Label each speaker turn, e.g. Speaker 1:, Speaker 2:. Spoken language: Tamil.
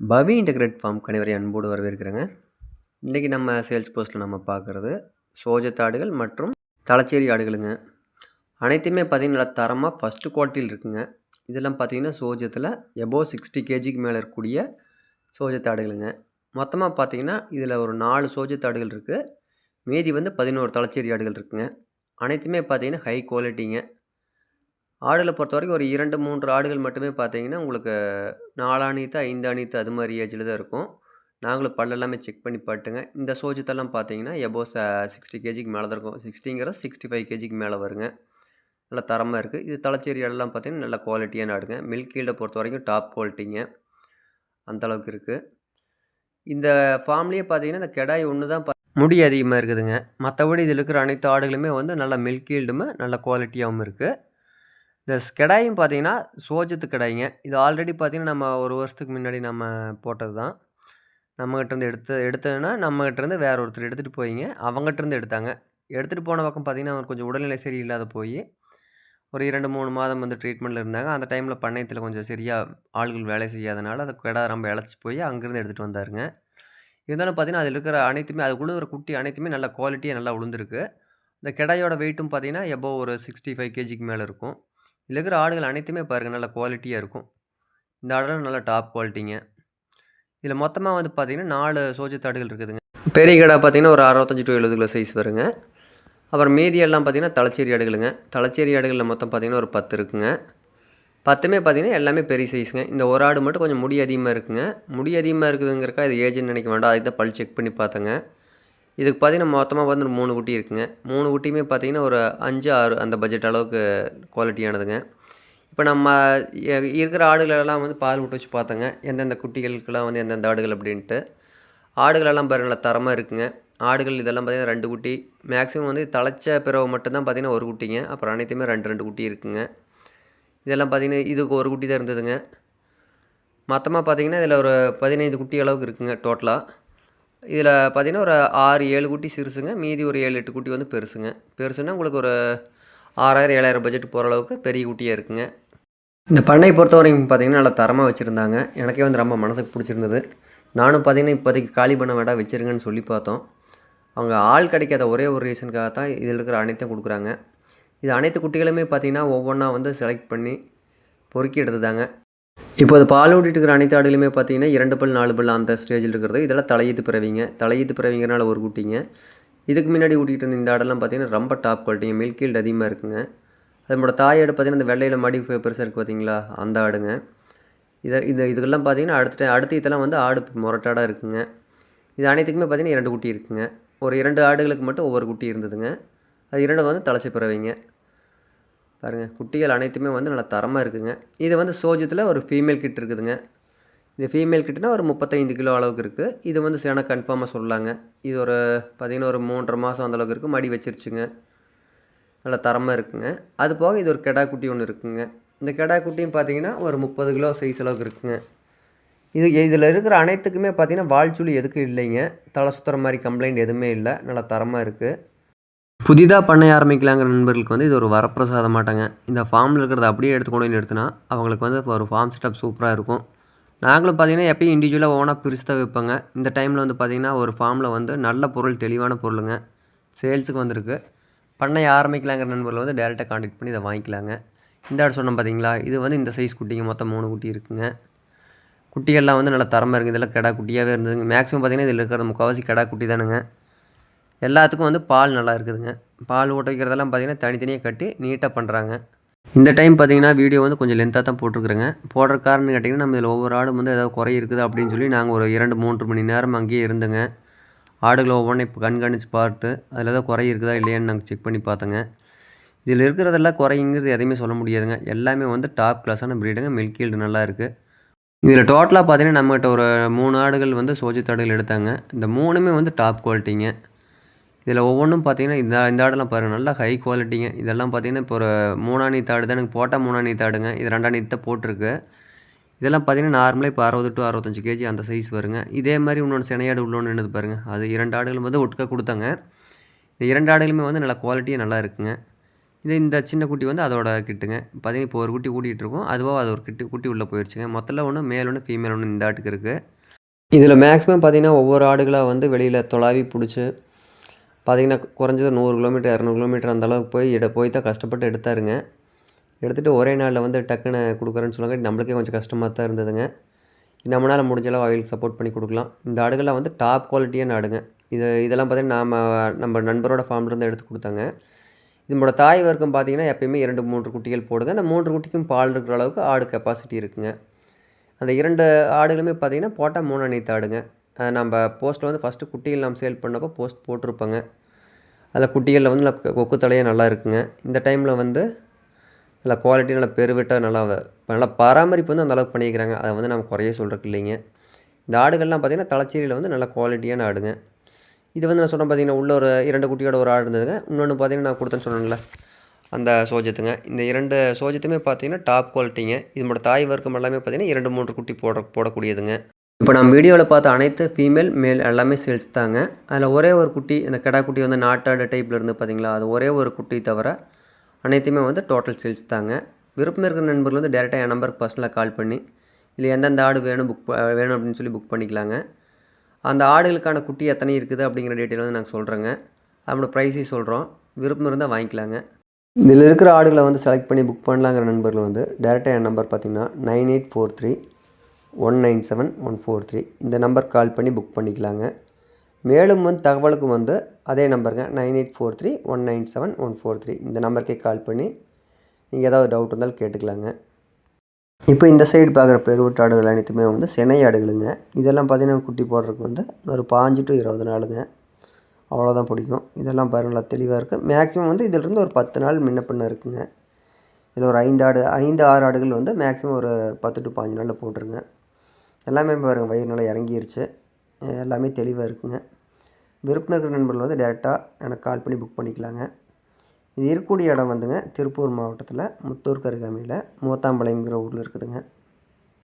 Speaker 1: பவி இன்டகிரேட் ஃபார்ம் கணிவரை அன்போடு வரவேற்கிறேங்க. இன்றைக்கி நம்ம சேல்ஸ் போஸ்ட்டில் நம்ம பார்க்குறது சோஜத் ஆடுகள் மற்றும் தலச்சேரி ஆடுகளுங்க. அனைத்துமே பார்த்திங்கன்னா நல்லா தரமாக ஃபஸ்ட்டு குவாலிட்டியில் இருக்குங்க. இதெல்லாம் பார்த்திங்கன்னா சோஜத்தில் எபோவ் 60 கேஜிக்கு மேலே இருக்கக்கூடிய சோஜத் ஆடுகளுங்க. மொத்தமாக பார்த்திங்கன்னா இதில் ஒரு 4 சோஜத் ஆடுகள் இருக்குது. மீதி வந்து 11 தலச்சேரி ஆடுகள் இருக்குங்க. அனைத்துமே பார்த்திங்கன்னா ஹை குவாலிட்டிங்க. ஆடுகளை பொறுத்த வரைக்கும் ஒரு 2, 3 ஆடுகள் மட்டுமே பார்த்தீங்கன்னா, உங்களுக்கு 4 ஆணித்து, 5 ஆணித்து அது மாரி ஏஜில தான் இருக்கும். நாங்களும் பல்லெல்லாமே செக் பண்ணி பார்த்துங்க. இந்த சோஜத்தெல்லாம் பார்த்தீங்கன்னா, எபோவ் 60 கேஜிக்கு மேல தான் இருக்கும். 60ங்கிறது 65 கேஜிக்கு மேல வருங்க. நல்லா தரமா இருக்கு. இது தலச்சேரி ஆடுலாம் பார்த்தீங்கன்னா, நல்ல குவாலிட்டியான ஆடுங்க. மில்க் ஈல்ட பொறுத்த வரைக்கும் டாப் குவாலிட்டிங்க. அந்த அளவுக்கு இருக்கு. இந்த ஃபார்ம்லேயே பார்த்தீங்கன்னா, இந்த கெடாய் ஒண்ணு தான் முடி அதிகமா இருக்குதுங்க. மத்தபடி இதில இருக்கிற அனைத்து ஆடுகளுமே வந்து நல்ல மில்க் ஈல்டுமே நல்ல குவாலிட்டியாவும் இருக்கு. இந்த கெடாயும் பார்த்தீங்கன்னா, சோஜத்து கெடாய்ங்க. இது ஆல்ரெடி பார்த்தீங்கன்னா, நம்ம 1 வருஷத்துக்கு முன்னாடி நம்ம போட்டது தான். நம்மகிட்டேருந்து எடுத்ததுன்னா, நம்மகிட்டேருந்து வேற ஒருத்தர் எடுத்துட்டு போயிங்க. அவங்ககிட்டேருந்து எடுத்தாங்க. எடுத்துட்டு போன பக்கம் பார்த்தீங்கன்னா, அவருக்கு கொஞ்சம் உடல்நிலை சரியில்லாத போயி, ஒரு 2, 3 மாதம் வந்து ட்ரீட்மெண்ட்ல இருந்தாங்க. அந்த டைமில பண்ணையத்தில கொஞ்சம் சரியா ஆள்கள் வேலை செய்யாதனால, அந்த கெடா ரொம்ப இளைச்சு போய் அங்கேருந்து எடுத்துட்டு வந்தாருங்க. இருந்தாலும் பார்த்தீங்கன்னா, அதில இருக்கிற அனைத்துமே அதுக்குள்ள ஒரு குட்டி அனைத்துமே நல்ல குவாலிட்டியா நல்லா உளுந்திருக்கு. இந்த கெடாயோட வெயிட்டும் பார்த்தீங்கன்னா, எபோவ் ஒரு 65 கேஜிக்கு மேல இருக்கும். இதில இருக்கிற ஆடுகள் அனைத்துமே பாருங்க நல்ல குவாலிட்டியா இருக்கும். இந்த ஆடுலாம் நல்ல டாப் குவாலிட்டிங்க. இதில மொத்தமா வந்து பார்த்தீங்கன்னா, 4 சோஜத் ஆடுகள் இருக்குதுங்க. பெரிய கெடா பார்த்தீங்கன்னா, ஒரு 65 டூ 70 கிலோ சைஸ் வருங்க. அப்புறம் மீதி எல்லாம் பார்த்தீங்கன்னா, தலச்சேரி ஆடுகளுங்க. தலச்சேரி ஆடுகள்ல மொத்தம் பார்த்தீங்கன்னா, ஒரு 10 இருக்குங்க. 10மே பார்த்தீங்கன்னா, எல்லாமே பெரிய சைஸுங்க. இந்த ஒரு ஆடு மட்டும் கொஞ்சம் முடி அதிகமா இருக்குங்க. முடி அதிகமா இருக்குதுங்கிறக்கா இது ஏஜ்ன்னு நினைக்க வேண்டாம். அதுக்கு தான் பல் செக் பண்ணி பார்த்தேங்க. இதுக்கு பார்த்தீங்கன்னா, மொத்தமா வந்து 3 குட்டி இருக்குங்க. 3 குட்டியுமே பார்த்தீங்கன்னா, ஒரு 5, 6 அந்த பட்ஜெட் அளவுக்கு குவாலிட்டியானதுங்க. இப்போ நம்ம இருக்கிற ஆடுகளெல்லாம் வந்து பால் விட்டு வச்சு பார்த்தேங்க. எந்தெந்த குட்டிகளுக்கெல்லாம் வந்து எந்தெந்த ஆடுகள் அப்படின்ட்டு. ஆடுகளெல்லாம் பாருங்க நல்லா தரமா இருக்குங்க. ஆடுகள் இதெல்லாம் பார்த்தீங்கன்னா 2 குட்டி. மேக்ஸிமம் வந்து தழைச்ச பிறவு மட்டும் தான் பார்த்தீங்கன்னா 1 குட்டிங்க. அப்புறம் அனைத்துமே 2, 2 குட்டி இருக்குங்க. இதெல்லாம் பார்த்தீங்கன்னா, இதுக்கு 1 குட்டி தான் இருந்ததுங்க. மொத்தமா பார்த்தீங்கன்னா, இதில ஒரு 15 குட்டி அளவுக்கு இருக்குங்க டோட்டலா. இதில பார்த்தீங்கன்னா, ஒரு 6, 7 குட்டி சிறுசுங்க. மீதி ஒரு 7, 8 குட்டி வந்து பெருசுங்க. பெருசுன்னா உங்களுக்கு ஒரு 6000, 7000 பட்ஜெட் போகிற அளவுக்கு பெரிய குட்டியா இருக்குங்க. இந்த பண்ணைய பொறுத்தவரைக்கும் பார்த்தீங்கன்னா, நல்லா தரமா வச்சுருந்தாங்க. எனக்கே வந்து ரொம்ப மனசுக்கு பிடிச்சிருந்தது. நானும் பார்த்தீங்கன்னா, இப்போதைக்கு காலி பண்ண வேண்டாம் வச்சுருங்கன்னு சொல்லி பார்த்தோம். அவங்க ஆள் கிடைக்காத ஒரே ஒரு ரீசனுக்காக தான் இதில இருக்கிற அனைத்தையும் குடுக்குறாங்க. இது அனைத்து குட்டிகளுமே பார்த்தீங்கன்னா, ஒவ்வொன்றா வந்து செலக்ட் பண்ணி பொறுக்கி எடுத்ததாங்க. இப்போ அது பால் ஊட்டிட்டு இருக்கிற அனைத்து ஆடுகளுமே பார்த்தீங்கன்னா, 2 பல், 4 பல் அந்த ஸ்டேஜில் இருக்கிறது. இதெல்லாம் தலையீத்து பிறவிங்க. தலையீத்து பிறவிங்கிறனால ஒரு குட்டிங்க. இதுக்கு முன்னாடி ஊட்டிகிட்டு இருந்த இந்த ஆடெல்லாம் பார்த்தீங்கன்னா, ரொம்ப டாப் குவாலிட்டிங்க. மில்க் ஈல்டு அதிகமாக இருக்குங்க. அதனோட தாய் ஆடு பார்த்தீங்கன்னா, இந்த வெள்ளையில மடி பெருசாக இருக்குது பார்த்தீங்களா, அந்த ஆடுங்க. இதுக்கெல்லாம் பார்த்தீங்கன்னா, அடுத்த இதெல்லாம் வந்து ஆடு மொரட்டாடா இருக்குங்க. இது அனைத்துக்குமே பார்த்தீங்கன்னா 2 குட்டி இருக்குங்க. ஒரு 2 ஆடுகளுக்கு மட்டும் ஒவ்வொரு குட்டி இருந்ததுங்க. அது 2 வந்து தலச்ச பிறவிங்க. பாருங்கள், குட்டிகள் அனைத்துமே வந்து நல்லா தரமாக இருக்குங்க. இது வந்து சோஜத்தில் ஒரு ஃபீமேல் கிட் இருக்குதுங்க. இது ஃபீமேல் கிட்னா ஒரு 35 கிலோ அளவுக்கு இருக்குது. இது வந்து சேனை கன்ஃபார்மாக சொல்லலாங்க. இது ஒரு பார்த்தீங்கன்னா, ஒரு 3 1/2 மாதம் அந்தளவுக்கு இருக்குது. மடி வச்சிருச்சுங்க. நல்லா தரமாக இருக்குங்க. அது போக இது ஒரு கெடா குட்டி ஒன்று இருக்குங்க. இந்த கெடா குட்டியும் பார்த்தீங்கன்னா, ஒரு 30 கிலோ சைஸ் அளவுக்கு இருக்குங்க. இதில் இருக்கிற அனைத்துக்குமே பார்த்தீங்கன்னா, வால்சுழி எதுக்கும் இல்லைங்க. தலை சுத்துற மாதிரி கம்ப்ளைண்ட் எதுவுமே இல்லை. நல்லா தரமாக இருக்குது. புதிதாக பண்ணை ஆரம்பிக்கலாங்கிற நண்பர்களுக்கு வந்து இது ஒரு வரப்பிரசாதம் மாட்டாங்க. இந்த ஃபார்மில் இருக்கிறத அப்படியே எடுத்து கொண்டு வந்து நிறுத்தினா அவங்களுக்கு வந்து ஒரு ஃபார்ம் செட்டப் சூப்பராக இருக்கும். நாங்களும் பார்த்தீங்கன்னா, எப்பயும் இண்டிவிஜுவலாக ஓனாக பிரித்து தான் வைப்பேங்க. இந்த டைமில் வந்து பார்த்தீங்கன்னா, ஒரு ஃபார்மில் வந்து நல்ல பொருள், தெளிவான பொருளுங்க சேல்ஸுக்கு வந்திருக்கு. பண்ணை ஆரம்பிக்கலாங்கிற நண்பர்கள் வந்து டேரெக்டாக கான்டாக்ட் பண்ணி இதை வாங்கிக்கலாங்க. இந்த ஆடு சொன்னோம் பார்த்தீங்களா, இது வந்து இந்த சைஸ் குட்டிங்க. மொத்தம் 3 குட்டி இருக்குங்க. குட்டிகள்லாம் வந்து நல்லா தரமாக இருக்குது. இதெல்லாம் கெடா குட்டியாகவே இருந்ததுங்க. மேக்ஸிமம் பார்த்தீங்கன்னா, இதில் இருக்கிறது முக்கால்வாசி கெடா குட்டி தானுங்க. எல்லாத்துக்கும் வந்து பால் நல்லா இருக்குதுங்க. பால் ஊட்ட வைக்கிறதெல்லாம் பார்த்தீங்கன்னா, தனித்தனியாக கட்டி நீட்டாக பண்ணுறாங்க. இந்த டைம் பார்த்தீங்கன்னா, வீடியோ வந்து கொஞ்சம் லென்த்தாக தான் போட்டிருக்குறேங்க. போடுற காரணம் கேட்டிங்கன்னா, நம்ம இதில் ஒவ்வொரு ஆடும் வந்து ஏதாவது குறை இருக்குது அப்படின்னு சொல்லி நாங்கள் ஒரு 2, 3 மணி நேரம் அங்கேயே இருந்தோங்க. ஆடுகளை ஒவ்வொன்றையும் இப்போ கண்காணித்து பார்த்து அதில் ஏதாவது குறை இருக்குதா இல்லையான்னு நாங்கள் செக் பண்ணி பார்த்தோங்க. இதில் இருக்கிறதெல்லாம் குறைங்கிறது எதையுமே சொல்ல முடியாதுங்க. எல்லாமே வந்து டாப் கிளாஸான ப்ரீடுங்க. மில்க் ஈல்டு நல்லா இருக்குது. இதில் டோட்டலாக பார்த்தீங்கன்னா, நம்மகிட்ட ஒரு 3 ஆடுகள் வந்து சோஜத் ஆடுகள் எடுத்தாங்க. இந்த 3மே வந்து டாப் குவாலிட்டிங்க. இதில் ஒவ்வொன்றும் பார்த்தீங்கன்னா, இந்த ஆடெல்லாம் பாருங்கள் நல்லா ஹை குவாலிட்டிங்க. இதெல்லாம் பார்த்தீங்கன்னா, இப்போ ஒரு 3ஆம் நீத்து ஆடு தான். எனக்கு போட்டால் 3ஆம் நீத்து ஆடுங்க. இது 2ஆம் நீத்து தான் போட்டிருக்கு. இதெல்லாம் பார்த்தீங்கன்னா, நார்மலாக இப்போ 60 to 65 கேஜி அந்த சைஸ் வருங்க. இதே மாதிரி இன்னொன்று சினையாடு உள்ள ஒன்று என்னது பாருங்கள். அது 2 ஆடுகள் வந்து ஒட்டுக்கா கொடுத்தாங்க. இந்த 2 ஆடுகளுமே வந்து நல்லா குவாலிட்டியாக நல்லா இருக்குங்க. இந்த சின்ன குட்டி வந்து அதோட கிட்டுங்க. பார்த்தீங்கன்னா இப்போ ஒரு குட்டி ஊட்டிகிட்ருக்கும். அதுவாக அது ஒரு குட்டி உள்ளே போயிடுச்சுங்க. மொத்தத்தில் ஒன்று மேல் ஒன்று ஃபீமேல் ஒன்று இந்த ஆட்டுக்கு இருக்குது. இதில் மேக்ஸிமம் பார்த்தீங்கன்னா ஒவ்வொரு ஆடுகளாக வந்து வெளியில் தொலாவி பிடிச்சி பார்த்தீங்கன்னா குறைஞ்சது 100 கிலோமீட்டர் 200 கிலோமீட்டர் அந்தளவுக்கு போய் தான் கஷ்டப்பட்டு எடுத்தாருங்க. எடுத்துகிட்டு ஒரே நாளில் வந்து டக்குன்னு கொடுக்குறேன்னு சொன்னாங்க. நம்மளுக்கே கொஞ்சம் கஷ்டமாக தான் இருந்ததுங்க. நம்மளால் முடிஞ்ச அளவு அவைகளுக்கு சப்போர்ட் பண்ணி கொடுக்கலாம். இந்த ஆடுகள்லாம் வந்து டாப் குவாலிட்டியான ஆடுங்க. இதெல்லாம் பார்த்தீங்கன்னா நம்ம நண்பரோட ஃபார்ம்லேருந்து எடுத்து கொடுத்தாங்க. இதோட தாய் வர்க்கம் பார்த்தீங்கன்னா எப்பயுமே 2, 3 குட்டிகள் போடுங்க. அந்த 3 குட்டிக்கும் பால் இருக்கிற அளவுக்கு ஆடு கெப்பாசிட்டி இருக்குங்க. அந்த 2 ஆடுகளுமே பார்த்தீங்கன்னா போட்டால் 3 அனைத்து ஆடுங்க. நம்ம போஸ்ட்டில் வந்து ஃபஸ்ட்டு குட்டிகள் நம்ம சேல் பண்ணப்போ போஸ்ட் போட்டிருப்போங்க. அதில் குட்டிகளில் வந்து கொக்கு தலையே நல்லா இருக்குங்க. இந்த டைமில் வந்து நல்லா குவாலிட்டி நல்லா பெருவிட்டால் நல்லா பராமரிப்பு வந்து அந்தளவுக்கு பண்ணிக்கிறாங்க. அதை வந்து நம்ம குறைய சொல்கிறதுக்கு இல்லைங்க. இந்த ஆடுகள்லாம் பார்த்திங்கன்னா தலைச்சேரியில் வந்து நல்லா குவாலிட்டியான ஆடுங்க. இது வந்து நான் சொன்னேன் பார்த்தீங்கன்னா உள்ள ஒரு 2 குட்டியோட ஒரு ஆடு இருந்ததுங்க. இன்னொன்று பார்த்தீங்கன்னா நான் கொடுத்தேன்னு சொன்னேன்ல அந்த சோஜத்துங்க. இந்த 2 சோஜத்துமே பார்த்தீங்கன்னா டாப் குவாலிட்டிங்க. இதோட தாய் வர்க்கம் எல்லாமே பார்த்தீங்கன்னா 2, 3 குட்டி போடக்கூடியதுங்க. இப்போ நம்ம வீடியோவில் பார்த்த அனைத்து ஃபீமேல் மேல் எல்லாமே சேல்ஸ் தாங்க. அதில் ஒரே ஒரு குட்டி இந்த கிடா குட்டி வந்து நாட்டாடு டைப்பில் இருந்து பார்த்தீங்களா, அது ஒரே ஒரு குட்டி தவிர அனைத்துமே வந்து டோட்டல் சேல்ஸ் தாங்க. விருப்பம் இருக்கிற நண்பர்கள் வந்து டேரெக்டாக என் நம்பருக்கு பர்சனலாக கால் பண்ணி இல்லை எந்தெந்த ஆடு வேணும் அப்படின்னு சொல்லி புக் பண்ணிக்கலாங்க. அந்த ஆடுகளுக்கான குட்டி எத்தனை இருக்குது அப்படிங்கிற டீட்டெயில் வந்து நாங்கள் சொல்கிறேங்க. அதோட ப்ரைஸையும் சொல்கிறோம். விருப்பம் இருந்தால் வாங்கிக்கலாங்க. இதில் இருக்கிற ஆடுகளை வந்து செலக்ட் பண்ணி புக் பண்ணலாங்கிற நண்பர்கள் வந்து டேரெக்டாக என் நம்பர் பார்த்தீங்கன்னா 9843197143 இந்த நம்பர் கால் பண்ணி புக் பண்ணிக்கலாங்க. மேலும் வந்து தகவலுக்கு வந்து அதே நம்பருங்க 9843197143 இந்த நம்பருக்கே கால் பண்ணி நீங்கள் ஏதாவது டவுட் இருந்தாலும் கேட்டுக்கலாங்க. இப்போ இந்த சைடு பார்க்குற பெருவெட்டு ஆடுகள் அனைத்துமே வந்து சினை ஆடுகளுங்க. இதெல்லாம் பார்த்திங்கன்னா குட்டி போடுறதுக்கு வந்து ஒரு 5 to 20 நாளுங்க. அவ்வளோதான் பிடிக்கும். இதெல்லாம் பாருங்கள் நல்லா தெளிவாக இருக்குது. மேக்ஸிமம் வந்து இதிலிருந்து ஒரு 10 நாள் முன்ன பின்ன இருக்குங்க. இதில் ஒரு 5, 6 ஆடுகள் வந்து மேக்ஸிமம் ஒரு 10 to 15 நாளில் போட்டுருங்க. எல்லாமே பாருங்கள் வயிறு நல்லா இறங்கிருச்சு. எல்லாமே தெளிவாக இருக்குங்க. விருப்பம் இருக்கிற நண்பர்கள் வந்து டேரெக்டாக எனக்கு கால் பண்ணி புக் பண்ணிக்கலாங்க. இது இருக்கக்கூடிய இடம் வந்துங்க திருப்பூர் மாவட்டத்தில் முத்தூருக்கு அருகாமையில் மூத்தாம்பாளையம்ங்கிற ஊரில் இருக்குதுங்க.